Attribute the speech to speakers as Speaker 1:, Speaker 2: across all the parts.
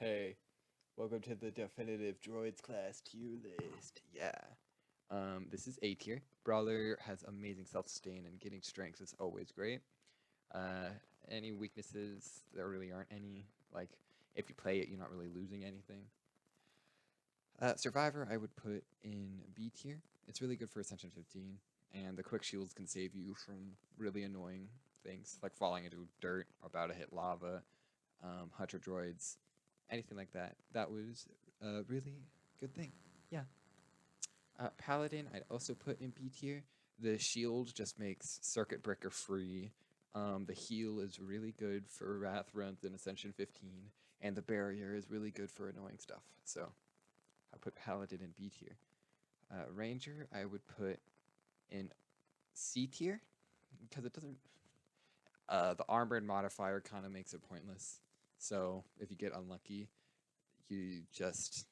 Speaker 1: Hey, welcome to the definitive Droids class tier list. Yeah. This is A tier. Brawler has amazing self-sustain and getting strength is always great. Uh, any weaknesses? There really aren't any. Like, if you play it, you're not really losing anything. Survivor, I would put in B tier. It's really good for Ascension 15, and the quick shields can save you from really annoying things, like falling into dirt, or about to hit lava, hunter droids, anything like that. That was a really good thing. Yeah. Paladin, I'd also put in B tier. The shield just makes Circuit Breaker free. The heal is really good for Wrath runs in Ascension 15, and the barrier is really good for annoying stuff. So I put Paladin in B tier. Ranger, I would put in C tier because it doesn't. The armored modifier kind of makes it pointless. So if you get unlucky, you just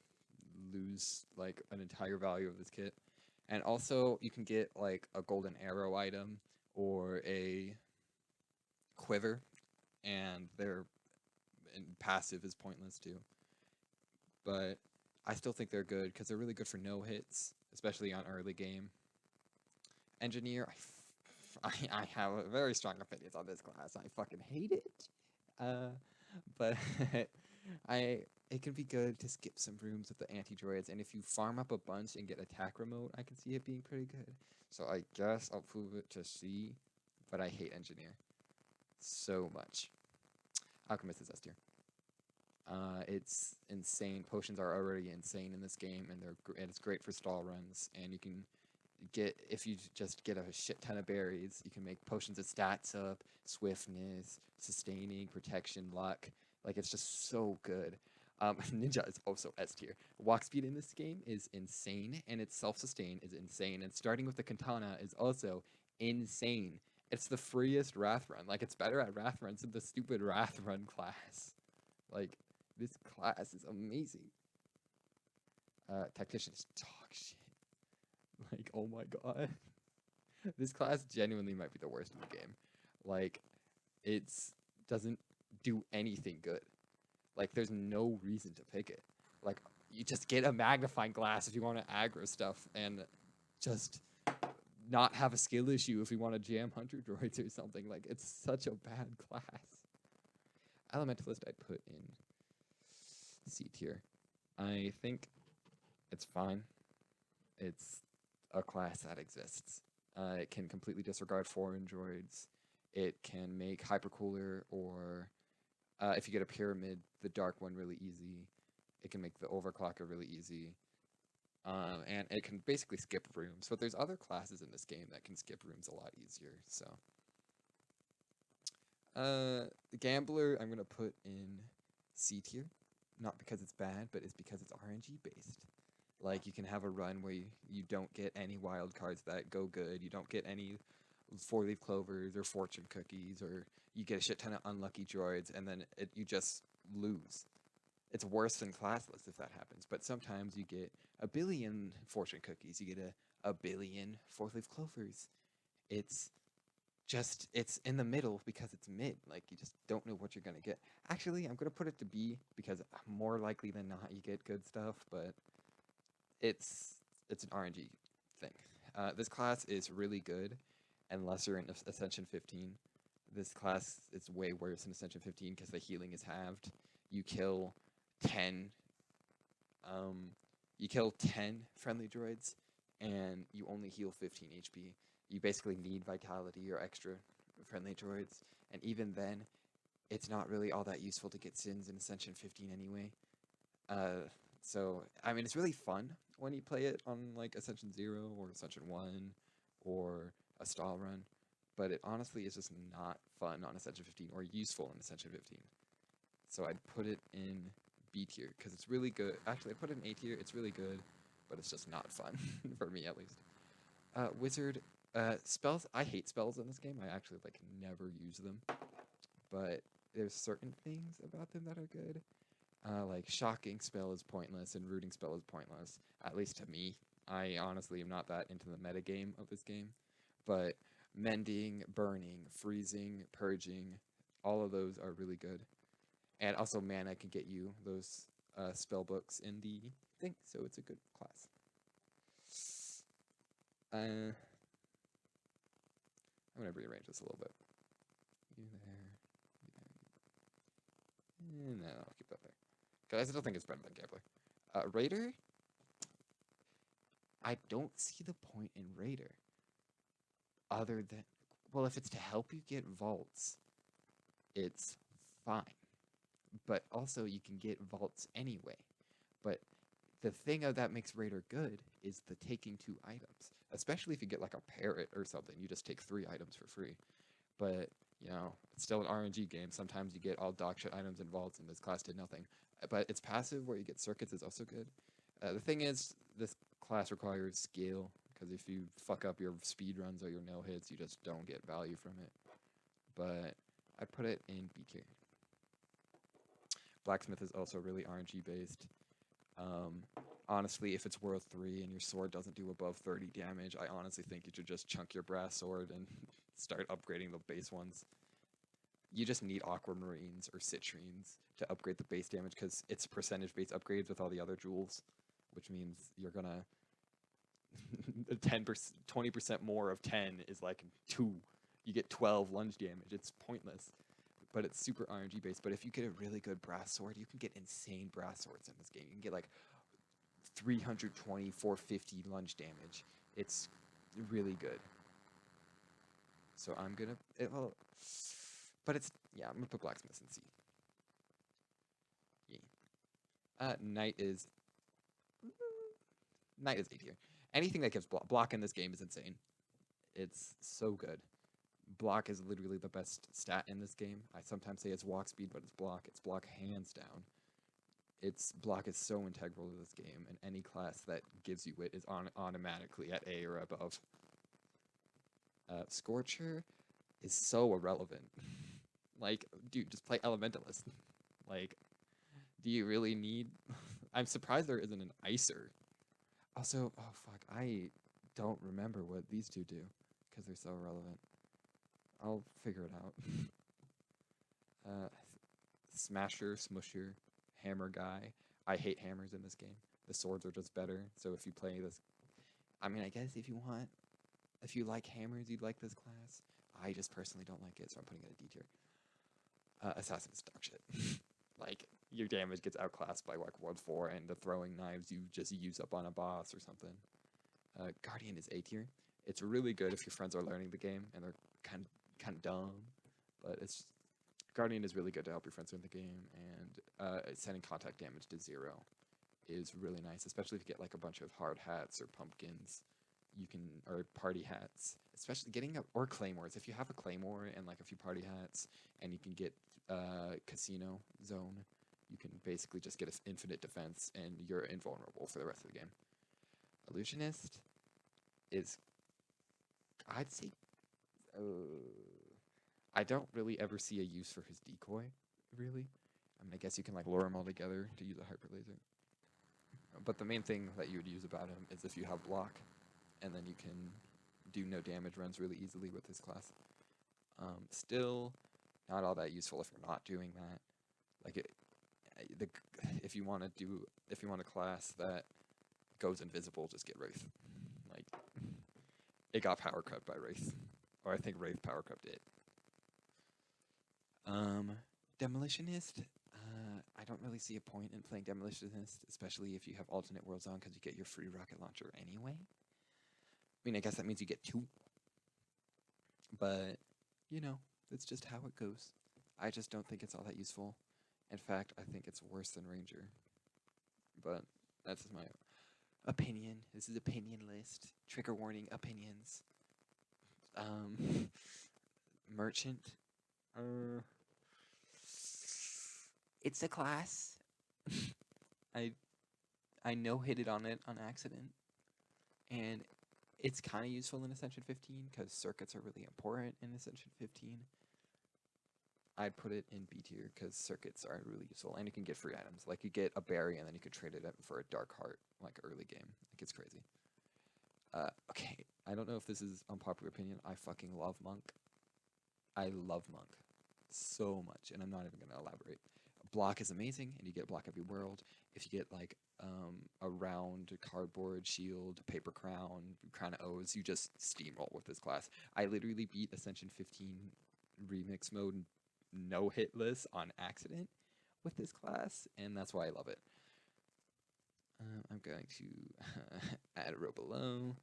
Speaker 1: lose like an entire value of this kit. And also you can get like a golden arrow item or a quiver, and their passive is pointless too. But I still think they're good because they're really good for no hits, especially on early game. Engineer, I have very strong opinions on this class. I fucking hate it. Uh, but I it can be good to skip some rooms with the anti-droids, and if you farm up a bunch and get attack remote, I can see it being pretty good. So I guess I'll prove it to C, but I hate engineer so much. Alchemist is S tier. It's insane. Potions are already insane in this game, and and it's great for stall runs. And you can get if you just get a shit ton of berries, you can make potions of stats up, swiftness, sustaining, protection, luck. Like it's just so good. Ninja is also S tier. Walk speed in this game is insane, and its self-sustain is insane. And starting with the katana is also insane. It's the freest Wrath run. Like it's better at Wrath runs than the stupid Wrath run class. Like this class is amazing. Tactician is dog shit. Like oh my god. This class genuinely might be the worst in the game. Like, it's doesn't do anything good. Like, there's no reason to pick it. Like, you just get a magnifying glass if you want to aggro stuff, and just not have a skill issue if you want to jam hunter droids or something. Like, it's such a bad class. Elementalist I'd put in C tier. I think it's fine. It's a class that exists. It can completely disregard foreign droids. It can make hypercooler, or if you get a pyramid, the dark one really easy. It can make the overclocker really easy. And it can basically skip rooms. But there's other classes in this game that can skip rooms a lot easier. So, Gambler, I'm gonna put in C tier, not because it's bad, but it's because it's RNG based. Like you can have a run where you don't get any wild cards that go good. You don't get any four-leaf clovers or fortune cookies, or you get a shit ton of unlucky droids, and then you just lose. It's worse than classless if that happens. But sometimes you get a billion fortune cookies. You get a billion four-leaf clovers. It's it's in the middle because it's mid. Like you just don't know what you're gonna get. Actually, I'm gonna put it to B because more likely than not you get good stuff, but it's it's an RNG thing. This class is really good unless you're in Ascension 15. This class is way worse in Ascension 15 because the healing is halved. You kill 10 you kill 10 friendly droids and you only heal 15 HP. You basically need vitality or extra friendly droids, and even then it's not really all that useful to get sins in Ascension 15 anyway. So I mean, it's really fun when you play it on like Ascension 0 or Ascension 1 or a stall run, but it honestly is just not fun on Ascension 15 or useful in Ascension 15. So I'd put it in B tier because it's really good. Actually, I put it in A tier. It's really good, but it's just not fun for me at least. Wizard, spells. I hate spells in this game. I actually like never use them, but there's certain things about them that are good. Like shocking spell is pointless and rooting spell is pointless, at least to me. I honestly am not that into the meta game of this game, but mending, burning, freezing, purging, all of those are really good. And also mana can get you those spell books in the thing, so it's a good class. I'm gonna rearrange this a little bit. You there, you there. No, I'll keep that there. Because I still think it's better than Gambler. Raider, I don't see the point in Raider. Other than, well, if it's to help you get vaults, it's fine. But also, you can get vaults anyway. But the thing that makes Raider good is the taking 2 items. Especially if you get like a parrot or something, you just take 3 items for free. But, you know, it's still an RNG game. Sometimes you get all dog shit items and vaults, and this class did nothing. But its passive, where you get circuits, is also good. The thing is, this class requires skill, because if you fuck up your speed runs or your no hits, you just don't get value from it. But I'd put it in B tier. Blacksmith is also really RNG based. Honestly, if it's World 3 and your sword doesn't do above 30 damage, I honestly think you should just chunk your brass sword and start upgrading the base ones. You just need aquamarines or citrines to upgrade the base damage, because it's percentage-based upgrades with all the other jewels, which means you're gonna 10%, 20% more of 10 is like 2. You get 12 lunge damage. It's pointless, but it's super RNG based. But if you get a really good brass sword, you can get insane brass swords in this game. You can get like 320, 450 lunge damage. It's really good. So I'm gonna, but it's, yeah, I'm gonna put Blacksmith in C. Yeah. Knight is A tier. Anything that gives block in this game is insane. It's so good. Block is literally the best stat in this game. I sometimes say it's walk speed, but it's block. It's block hands down. Its block is so integral to this game, and any class that gives you it is automatically at A or above. Scorcher is so irrelevant. Like, dude, just play Elementalist. Like, do you really need... I'm surprised there isn't an Icer. Also, oh fuck, I don't remember what these two do, because they're so irrelevant. I'll figure it out. Smasher, Smusher, Hammer Guy. I hate hammers in this game. The swords are just better, so if you play this... I mean, I guess if you like hammers, you'd like this class. I just personally don't like it, so I'm putting it in D tier. Assassin's dog shit. Like, your damage gets outclassed by like World 4, and the throwing knives you just use up on a boss or something. Guardian is A tier. It's really good if your friends are learning the game and they're kind of dumb, but it's Guardian is really good to help your friends learn the game, and setting contact damage to 0 is really nice, especially if you get like a bunch of hard hats or pumpkins. You can, or party hats, especially getting or claymores. If you have a claymore and like a few party hats, and you can get casino zone, you can basically just get infinite defense and you're invulnerable for the rest of the game. Illusionist is, I'd say, I don't really ever see a use for his decoy, really. I mean, I guess you can like lure them all together to use a hyper laser. But the main thing that you would use about him is if you have block, and then you can do no damage runs really easily with his class. Still, not all that useful if you're not doing that. Like, if you want a class that goes invisible, just get Wraith. Like, it got power cut by Wraith, or I think Wraith power cut it. Demolitionist. I don't really see a point in playing Demolitionist, especially if you have alternate worlds on, because you get your free rocket launcher anyway. I mean, I guess that means you get 2. But, you know, it's just how it goes. I just don't think it's all that useful. In fact, I think it's worse than Ranger. But that's my opinion. This is opinion list. Trigger warning, opinions. Merchant. It's a class. I no-hit it on accident. And it's kind of useful in Ascension 15 because circuits are really important in Ascension 15. I'd put it in B tier because circuits are really useful, and you can get free items. Like, you get a berry and then you could trade it for a dark heart, like early game. Like, it's crazy. Okay, I don't know if this is unpopular opinion. I fucking love Monk. I love Monk so much, and I'm not even going to elaborate. Block is amazing, and you get block every world. If you get like a round cardboard shield, paper crown, crown of O's, you just steamroll with this class. I literally beat Ascension 15 remix mode no hitless on accident with this class, and that's why I love it. I'm going to add a row below.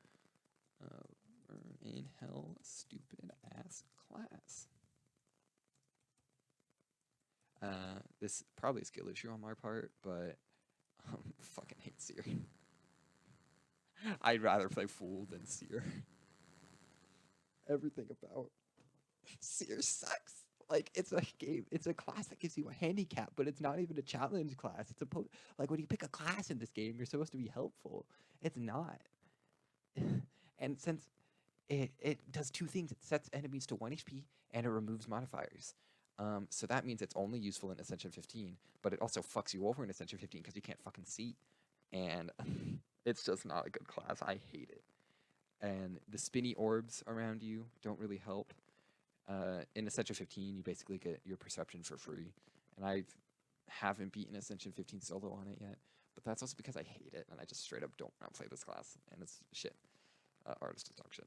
Speaker 1: In hell, stupid ass class. This probably a skill issue on my part, but fucking hate Seer. I'd rather play Fool than Seer. Everything about Seer sucks. Like, it's a game, it's a class that gives you a handicap, but it's not even a challenge class. It's like when you pick a class in this game, you're supposed to be helpful. It's not. And since it does two things, it sets enemies to 1 HP and it removes modifiers. So that means it's only useful in Ascension 15, but it also fucks you over in Ascension 15 because you can't fucking see. And it's just not a good class. I hate it. And the spinny orbs around you don't really help. In Ascension 15, you basically get your perception for free. And I haven't beaten Ascension 15 solo on it yet. But that's also because I hate it, and I just straight up don't want to play this class. And it's shit. Artist is dog shit.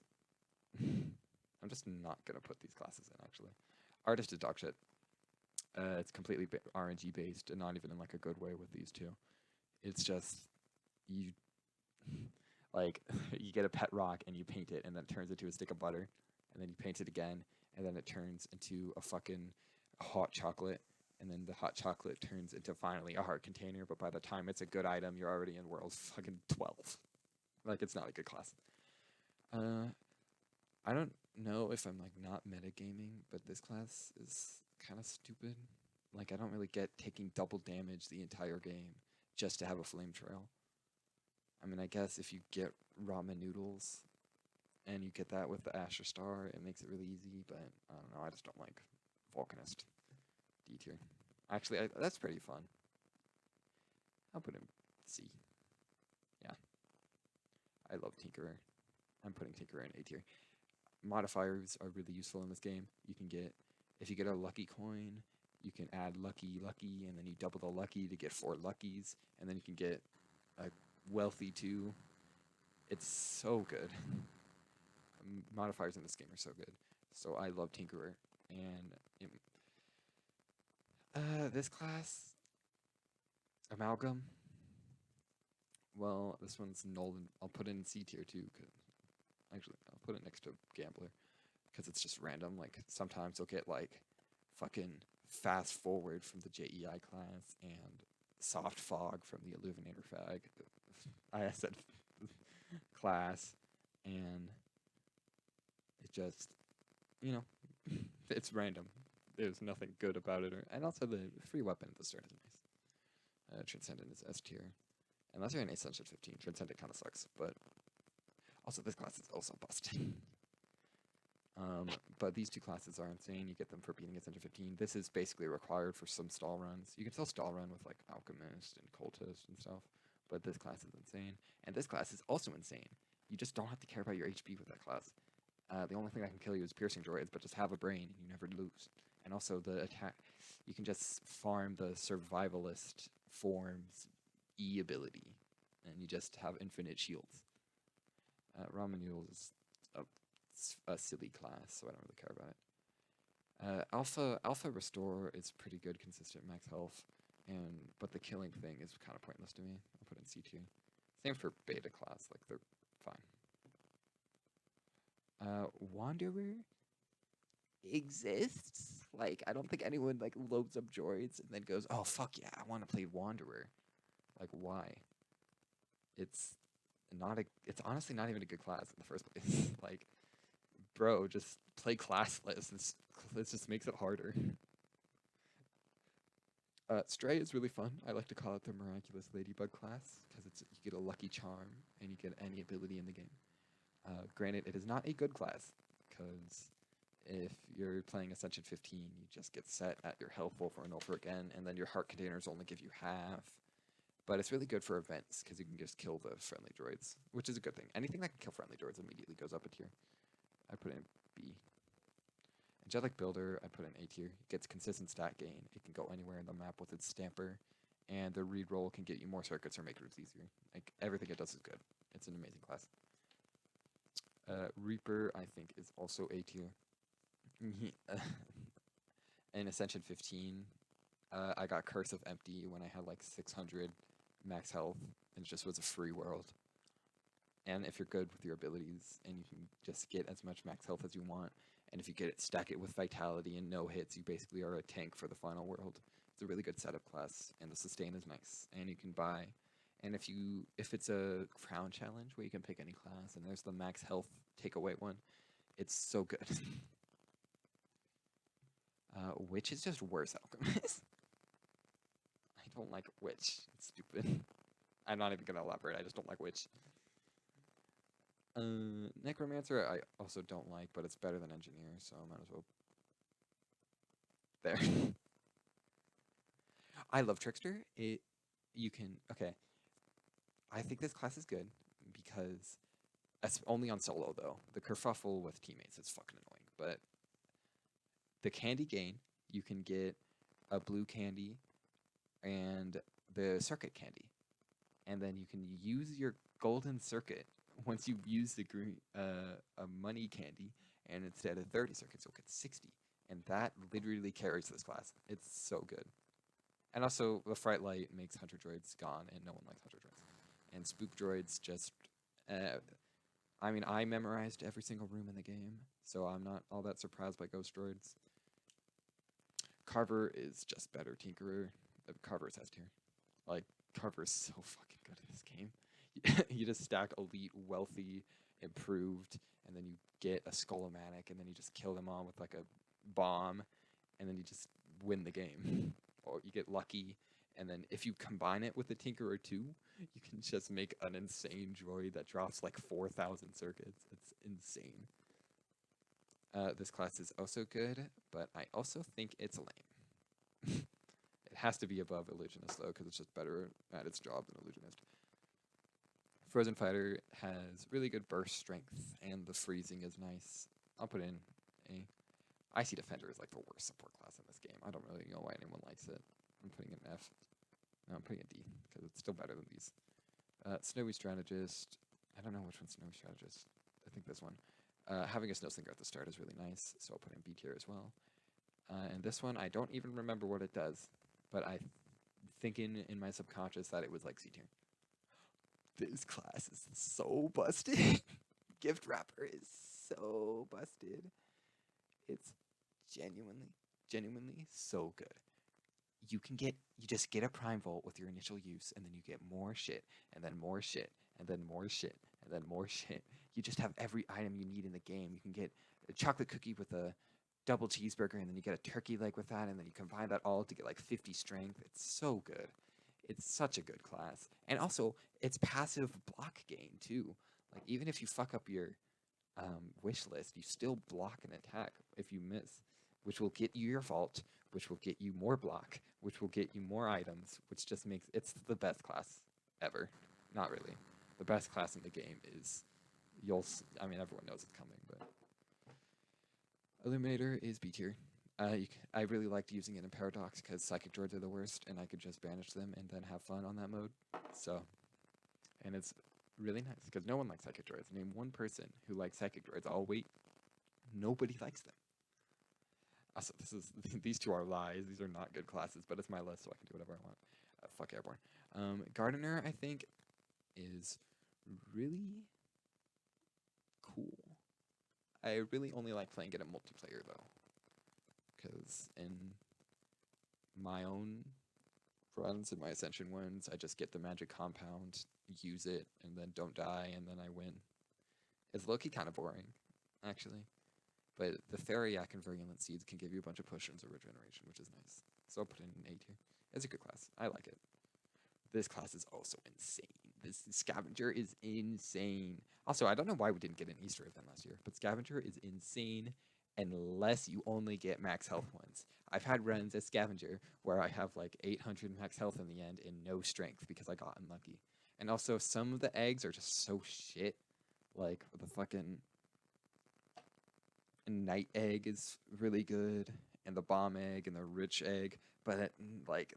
Speaker 1: I'm just not going to put these classes in, actually. Artist is dog shit. It's completely RNG based, and not even in like a good way with these two. It's just, you, like, you get a pet rock, and you paint it, and then it turns into a stick of butter. And then you paint it again, and then it turns into a fucking hot chocolate, and then the hot chocolate turns into finally a heart container, but by the time it's a good item, you're already in world fucking 12. Like, it's not a good class. I don't know if I'm, like, not metagaming, but this class is kind of stupid. Like, I don't really get taking double damage the entire game just to have a flame trail. I mean, I guess if you get ramen noodles and you get that with the Asher Star, it makes it really easy, but I don't know, I just don't like Volcanist D tier. Actually, that's pretty fun. I'll put him C. Yeah. I love Tinkerer. I'm putting Tinkerer in A tier. Modifiers are really useful in this game. You can get, if you get a lucky coin, you can add lucky, and then you double the lucky to get 4 luckies, and then you can get a wealthy 2. It's so good. Modifiers in this game are so good. So I love Tinkerer. And this class, Amalgam. Well, this one's Nolan. I'll put it in C tier too. Actually, I'll put it next to Gambler because it's just random. Like sometimes you'll get like fucking fast forward from the JEI class and soft fog from the Illuminator fag. I said class, and it just, you know, it's random. There's nothing good about it, and also the free weapon at the start is nice. Transcendent is S tier, unless you're in Ascension 15. Transcendent kind of sucks, but also this class is also busted. But these two classes are insane. You get them for beating Ascension 15. This is basically required for some stall runs. You can still stall run with like Alchemist and Cultist and stuff, but this class is insane. And this class is also insane. You just don't have to care about your HP with that class. The only thing that can kill you is piercing droids, but just have a brain and you never lose. And also the attack, you can just farm the survivalist form's E ability, and you just have infinite shields. Ramen noodles is a silly class, so I don't really care about it. Alpha Restore is pretty good, consistent max health, but the killing thing is kind of pointless to me. I'll put it in C tier. Same for Beta class, like they're fine. Wanderer exists. Like, I don't think anyone like loads up droids and then goes, "Oh fuck yeah, I want to play Wanderer." Like, why? It's honestly not even a good class in the first place. Like, bro, just play classless. This just makes it harder. Stray is really fun. I like to call it the Miraculous Ladybug class because you get a lucky charm and you get any ability in the game. Granted, it is not a good class because if you're playing Ascension 15, you just get set at your health over and over again, and then your heart containers only give you half. But it's really good for events because you can just kill the friendly droids, which is a good thing. Anything that can kill friendly droids immediately goes up a tier. I put it in B. Angelic Builder, I put in A tier. It gets consistent stat gain. It can go anywhere in the map with its stamper. And the reroll can get you more circuits or make routes easier. Like, everything it does is good. It's an amazing class. Reaper, I think, is also A tier. In Ascension 15, I got Curse of Empty when I had like 600 max health, and it just was a free world. And if you're good with your abilities, and you can just get as much max health as you want, and if you stack it with Vitality and no hits, you basically are a tank for the final world. It's a really good setup class, and the sustain is nice, and you can buy. And if it's a crown challenge where you can pick any class, and there's the max health takeaway one, it's so good. Witch is just worse alchemist. I don't like Witch. It's stupid. I'm not even gonna elaborate. I just don't like Witch. Necromancer I also don't like, but it's better than Engineer, so I might as well. There. I love Trickster. Okay. I think this class is good because that's only on solo though. The kerfuffle with teammates is fucking annoying, but the candy gain, you can get a blue candy and the circuit candy. And then you can use your golden circuit once you use the green a money candy, and instead of 30 circuits, you'll get 60. And that literally carries this class. It's so good. And also, the Fright Light makes Hunter Droids gone, and no one likes Hunter Droids. And Spook Droids just... I mean, I memorized every single room in the game, so I'm not all that surprised by Ghost Droids. Carver is just better Tinkerer. Carver is S tier. Like, Carver is so fucking good at this game. You just stack elite, wealthy, improved, and then you get a Skull-O-Matic, and then you just kill them all with like a bomb, and then you just win the game. Or you get lucky, and then if you combine it with the Tinkerer 2, you can just make an insane droid that drops like 4,000 circuits. It's insane. This class is also good, but I also think it's lame. It has to be above Illusionist, though, because it's just better at its job than Illusionist. Frozen Fighter has really good burst strength, and the freezing is nice. I'll put in A. Icy Defender is like the worst support class in this game. I don't really know why anyone likes it. I'm putting an F. No, I'm putting a D, because it's still better than these. Snowy Strategist. I don't know which one's Snowy Strategist. I think this one. Having a Snowslinger at the start is really nice, so I'll put in B tier as well. And this one, I don't even remember what it does, but I think in my subconscious that it was like C tier. This class is so busted. Gift Wrapper is so busted. It's genuinely so good. You just get a Prime Volt with your initial use, and then you get more shit, and then more shit, and then more shit, and then more shit. You just have every item you need in the game. You can get a chocolate cookie with a double cheeseburger, and then you get a turkey leg with that, and then you combine that all to get like 50 strength. It's so good. It's such a good class. And also, it's passive block gain, too. Like, even if you fuck up your wish list, you still block an attack if you miss, which will get you your vault, which will get you more block, which will get you more items, which just makes it's the best class ever. Not really. The best class in the game is I mean, everyone knows it's coming, but Illuminator is B tier. I really liked using it in Paradox because Psychic Droids are the worst, and I could just banish them and then have fun on that mode. So, and it's really nice because no one likes Psychic Droids. Name one person who likes Psychic Droids. Oh wait, nobody likes them. Also, these two are lies. These are not good classes, but it's my list, so I can do whatever I want. Fuck Airborne. Gardener, I think, is really cool. I really only like playing it in multiplayer, though. Because in my own runs, in my Ascension ones, I just get the magic compound, use it, and then don't die, and then I win. It's low-key kind of boring, actually. But the Theriac and Virulent Seeds can give you a bunch of potions or regeneration, which is nice. So I'll put in an A tier. It's a good class. I like it. This class is also insane. This Scavenger is insane. Also, I don't know why we didn't get an Easter event last year, but Scavenger is insane unless you only get max health ones. I've had runs as Scavenger where I have like 800 max health in the end and no strength because I got unlucky. And also, some of the eggs are just so shit. Like, the fucking Night Egg is really good, and the Bomb Egg and the Rich Egg, but like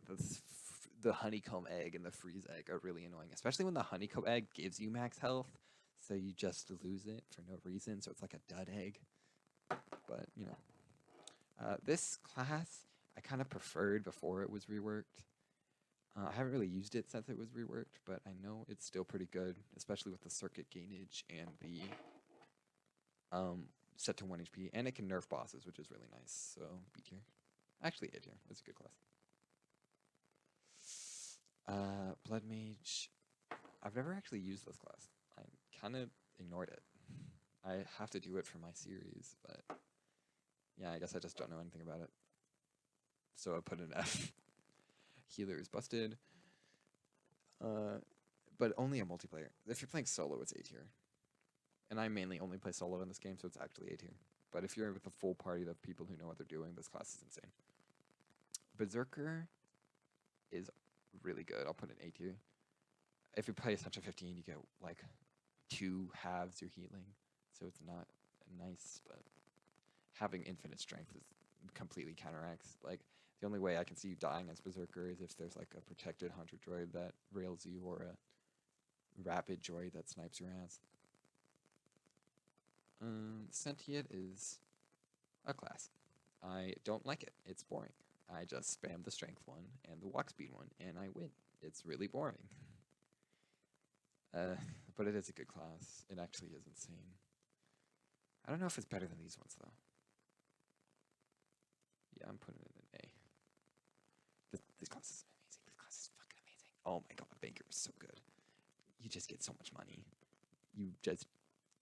Speaker 1: the Honeycomb Egg and the Freeze Egg are really annoying, especially when the Honeycomb Egg gives you max health, so you just lose it for no reason, so it's like a dud egg. But, you know, this class I kind of preferred before it was reworked. I haven't really used it since it was reworked, but I know it's still pretty good, especially with the circuit gainage and the set to 1 HP, and it can nerf bosses, which is really nice. So B tier, actually A tier. It's a good class. Blood Mage. I've never actually used this class. I kind of ignored it. I have to do it for my series, but yeah, I guess I just don't know anything about it. So I put an F. Healer is busted. But only a multiplayer. If you're playing solo, it's A tier. And I mainly only play solo in this game, so it's actually A tier. But if you're with a full party of people who know what they're doing, this class is insane. Berserker is really good. I'll put it in A tier. If you play Essential 15, you get like 2 halves your healing, so it's not nice, but having infinite strength is completely counteracts. Like, the only way I can see you dying as Berserker is if there's like a protected Hunter droid that rails you, or a rapid droid that snipes your ass. Sentient is a class. I don't like it. It's boring. I just spam the strength one and the walk speed one, and I win. It's really boring. But it is a good class. It actually is insane. I don't know if it's better than these ones, though. Yeah, I'm putting it in A. This class is amazing. This class is fucking amazing. Oh my god, Banker is so good. You just get so much money. You just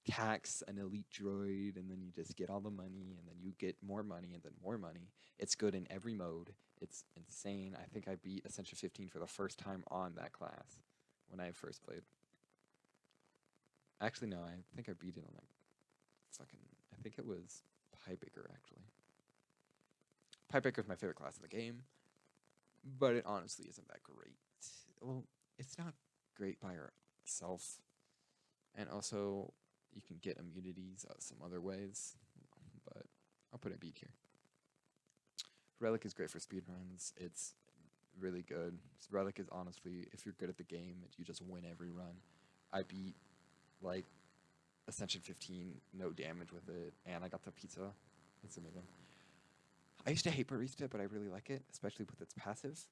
Speaker 1: tax an elite droid, and then you just get all the money, and then you get more money, and then more money. It's good in every mode. It's insane. I think I beat Ascension 15 for the first time on that class when I first played. Actually, no, I think I beat it on like fucking, I think it was Piebreaker, actually. Piebreaker is my favorite class in the game, but it honestly isn't that great. Well, it's not great by itself, and also you can get immunities some other ways, but I'll put it B tier. Relic is great for speedruns. It's really good. Relic is honestly, if you're good at the game, you just win every run. I beat like Ascension 15, no damage with it, and I got the pizza. It's amazing. I used to hate Barista, but I really like it, especially with its passive.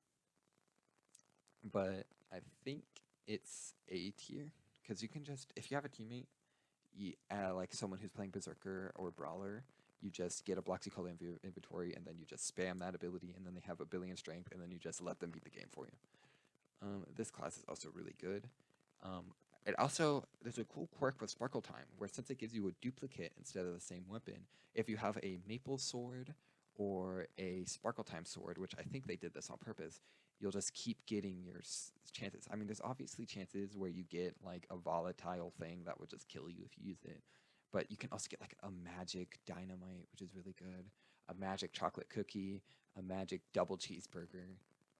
Speaker 1: But I think it's A tier, because you can just, if you have a teammate, like someone who's playing Berserker or Brawler, you just get a Bloxy Call inventory, and then you just spam that ability, and then they have a billion strength, and then you just let them beat the game for you. This class is also really good. It also, there's a cool quirk with Sparkle Time, where since it gives you a duplicate instead of the same weapon, if you have a Maple Sword or a Sparkle Time Sword, which I think they did this on purpose, you'll just keep getting your chances. I mean, there's obviously chances where you get like a volatile thing that would just kill you if you use it, but you can also get like a magic dynamite, which is really good, a magic chocolate cookie, a magic double cheeseburger,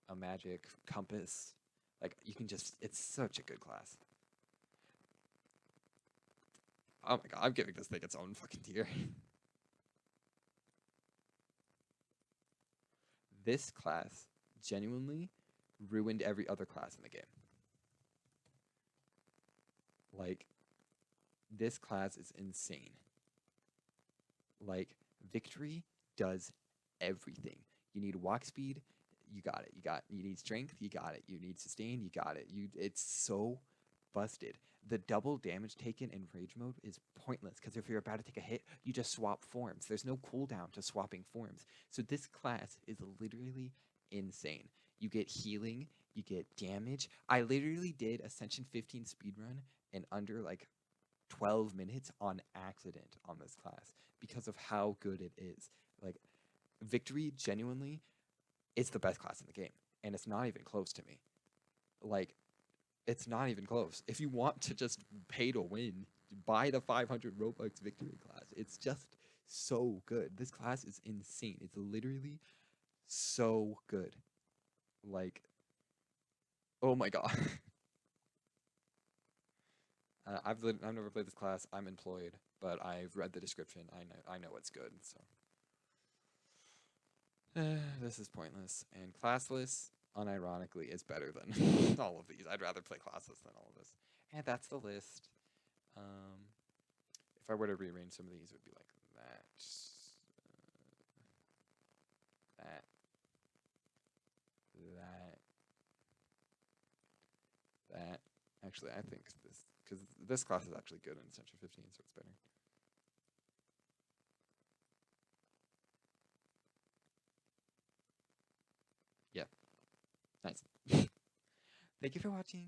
Speaker 1: a magic compass. Like, you can just, it's such a good class. Oh my god, I'm giving this thing its own fucking tier. This class genuinely ruined every other class in the game. Like, this class is insane. Like, Victory does everything. You need walk speed, you got it. You need strength, you got it. You need sustain, you got it. It's so busted. The double damage taken in rage mode is pointless, because if you're about to take a hit, you just swap forms. There's no cooldown to swapping forms. So this class is literally insane. You get healing, you get damage. I literally did Ascension 15 speedrun in under like 12 minutes on accident on this class because of how good it is. Like, Victory genuinely is the best class in the game, and it's not even close to me. Like, it's not even close. If you want to just pay to win, buy the 500 Robux Victory class. It's just so good. This class is insane. It's literally so good. Like, oh my god. I've never played this class. I'm employed, but I've read the description. I know what's good. So this is pointless. And classless, unironically, is better than all of these. I'd rather play classless than all of this. And that's the list. If I were to rearrange some of these, it would be like that, that, that, that. Actually, I think this, because this class is actually good in Essential 15, so it's better. Yeah, nice. Thank you for watching.